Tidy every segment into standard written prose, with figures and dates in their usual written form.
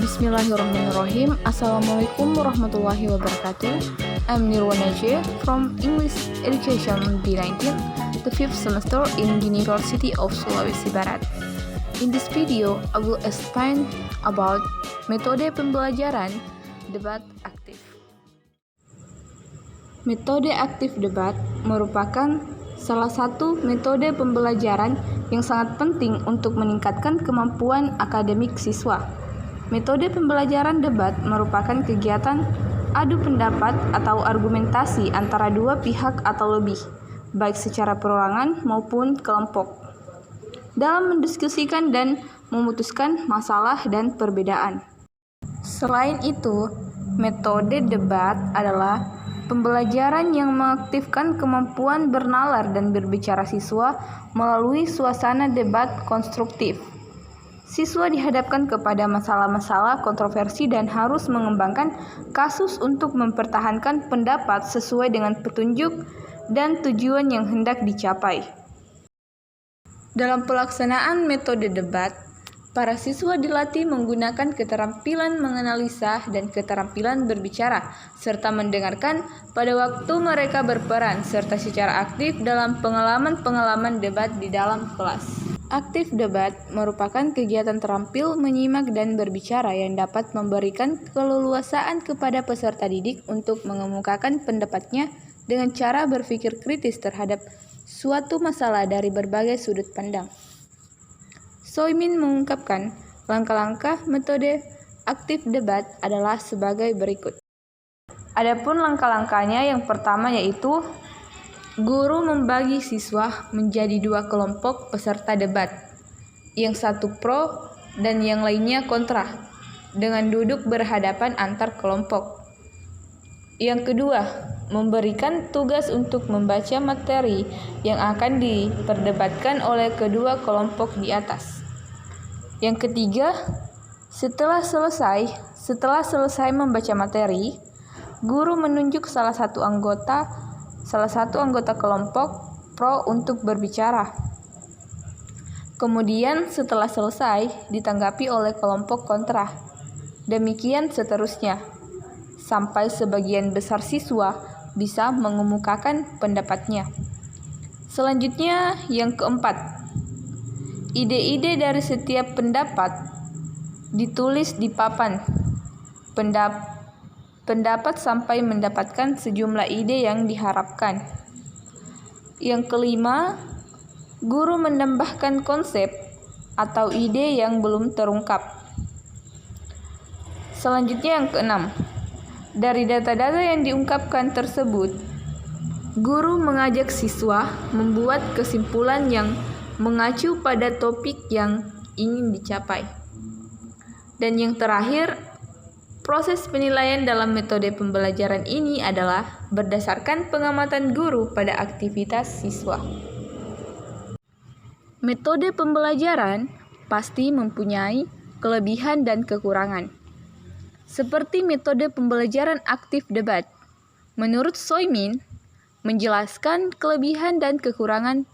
Bismillahirrahmanirrahim. Assalamualaikum warahmatullahi wabarakatuh. I'm Nirwana J from English Education B19, the 5th semester in University of Sulawesi Barat. In this video, I will explain about metode pembelajaran debat aktif. Metode aktif debat merupakan salah satu metode pembelajaran yang sangat penting untuk meningkatkan kemampuan akademik siswa. Metode pembelajaran debat merupakan kegiatan adu pendapat atau argumentasi antara dua pihak atau lebih, baik secara perorangan maupun kelompok, dalam mendiskusikan dan memutuskan masalah dan perbedaan. Selain itu, metode debat adalah pembelajaran yang mengaktifkan kemampuan bernalar dan berbicara siswa melalui suasana debat konstruktif. Siswa dihadapkan kepada masalah-masalah kontroversi dan harus mengembangkan kasus untuk mempertahankan pendapat sesuai dengan petunjuk dan tujuan yang hendak dicapai. Dalam pelaksanaan metode debat, para siswa dilatih menggunakan keterampilan menganalisa dan keterampilan berbicara, serta mendengarkan pada waktu mereka berperan, serta secara aktif dalam pengalaman-pengalaman debat di dalam kelas. Aktif debat merupakan kegiatan terampil menyimak dan berbicara yang dapat memberikan keleluasaan kepada peserta didik untuk mengemukakan pendapatnya dengan cara berpikir kritis terhadap suatu masalah dari berbagai sudut pandang. Soimin mengungkapkan, langkah-langkah metode aktif debat adalah sebagai berikut. Adapun langkah-langkahnya, yang pertama yaitu guru membagi siswa menjadi dua kelompok peserta debat, yang satu pro dan yang lainnya kontra, dengan duduk berhadapan antar kelompok. Yang kedua, memberikan tugas untuk membaca materi yang akan diperdebatkan oleh kedua kelompok di atas. Yang ketiga, setelah selesai membaca materi, guru menunjuk salah satu anggota kelompok pro untuk berbicara. Kemudian setelah selesai ditanggapi oleh kelompok kontra. Demikian seterusnya, sampai sebagian besar siswa bisa mengemukakan pendapatnya. Selanjutnya, yang keempat, ide-ide dari setiap pendapat ditulis di papan pendapat sampai mendapatkan sejumlah ide yang diharapkan. Yang kelima, guru menambahkan konsep atau ide yang belum terungkap. Selanjutnya yang keenam, dari data-data yang diungkapkan tersebut, guru mengajak siswa membuat kesimpulan yang mengacu pada topik yang ingin dicapai. Dan yang terakhir, proses penilaian dalam metode pembelajaran ini adalah berdasarkan pengamatan guru pada aktivitas siswa. Metode pembelajaran pasti mempunyai kelebihan dan kekurangan. Seperti metode pembelajaran aktif debat, menurut Soimin, menjelaskan kelebihan dan kekurangan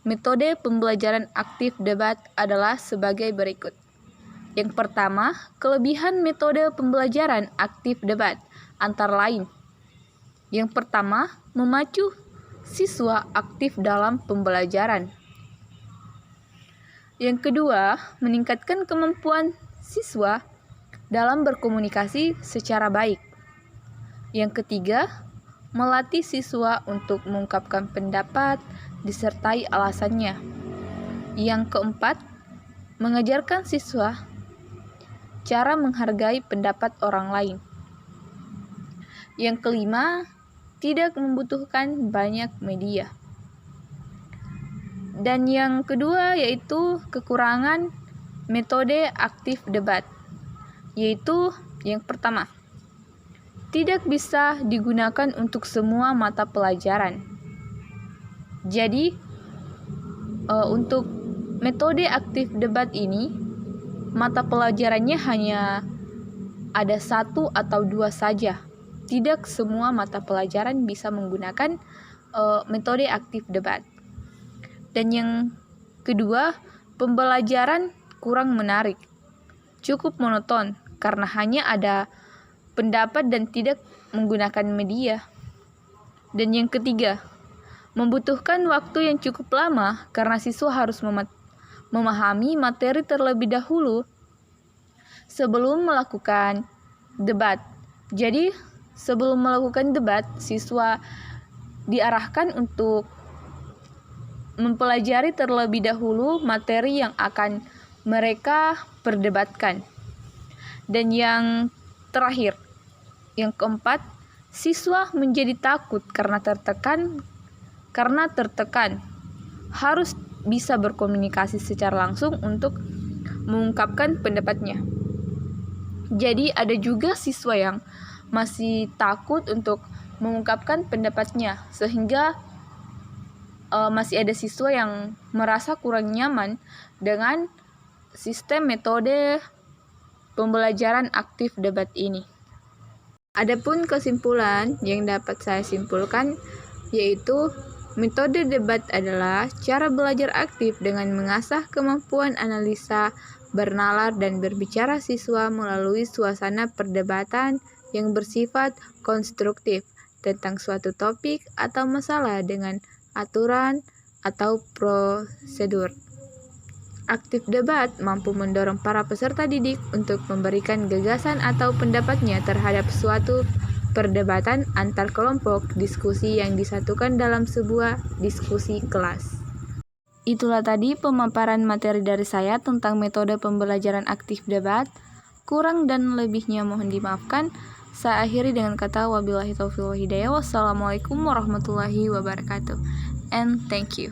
metode pembelajaran aktif debat adalah sebagai berikut. Yang pertama, kelebihan metode pembelajaran aktif debat antara lain. Yang pertama, memacu siswa aktif dalam pembelajaran. Yang kedua, meningkatkan kemampuan siswa dalam berkomunikasi secara baik. Yang ketiga, melatih siswa untuk mengungkapkan pendapat disertai alasannya. Yang keempat, mengajarkan siswa cara menghargai pendapat orang lain. Yang kelima, tidak membutuhkan banyak media. Dan yang kedua yaitu kekurangan metode aktif debat, yaitu yang pertama, tidak bisa digunakan untuk semua mata pelajaran. Jadi, untuk metode aktif debat ini, mata pelajarannya hanya ada 1 atau 2 saja. Tidak semua mata pelajaran bisa menggunakan metode aktif debat. Dan yang kedua, pembelajaran kurang menarik, cukup monoton karena hanya ada pendapat dan tidak menggunakan media. Dan yang ketiga, membutuhkan waktu yang cukup lama karena siswa harus memahami materi terlebih dahulu sebelum melakukan debat. Jadi, sebelum melakukan debat, siswa diarahkan untuk mempelajari terlebih dahulu materi yang akan mereka perdebatkan. Dan yang terakhir, yang keempat, siswa menjadi takut karena tertekan. Harus bisa berkomunikasi secara langsung untuk mengungkapkan pendapatnya. Jadi ada juga siswa yang masih takut untuk mengungkapkan pendapatnya, sehingga masih ada siswa yang merasa kurang nyaman dengan sistem metode pembelajaran aktif debat ini. Adapun kesimpulan yang dapat saya simpulkan yaitu metode debat adalah cara belajar aktif dengan mengasah kemampuan analisa, bernalar, dan berbicara siswa melalui suasana perdebatan yang bersifat konstruktif tentang suatu topik atau masalah dengan aturan atau prosedur. Aktif debat mampu mendorong para peserta didik untuk memberikan gagasan atau pendapatnya terhadap suatu perdebatan antar kelompok diskusi yang disatukan dalam sebuah diskusi kelas. Itulah tadi pemaparan materi dari saya tentang metode pembelajaran aktif debat. Kurang dan lebihnya mohon dimaafkan. Saya akhiri dengan kata wabillahi taufiq wal hidayah. Wassalamualaikum warahmatullahi wabarakatuh. And thank you.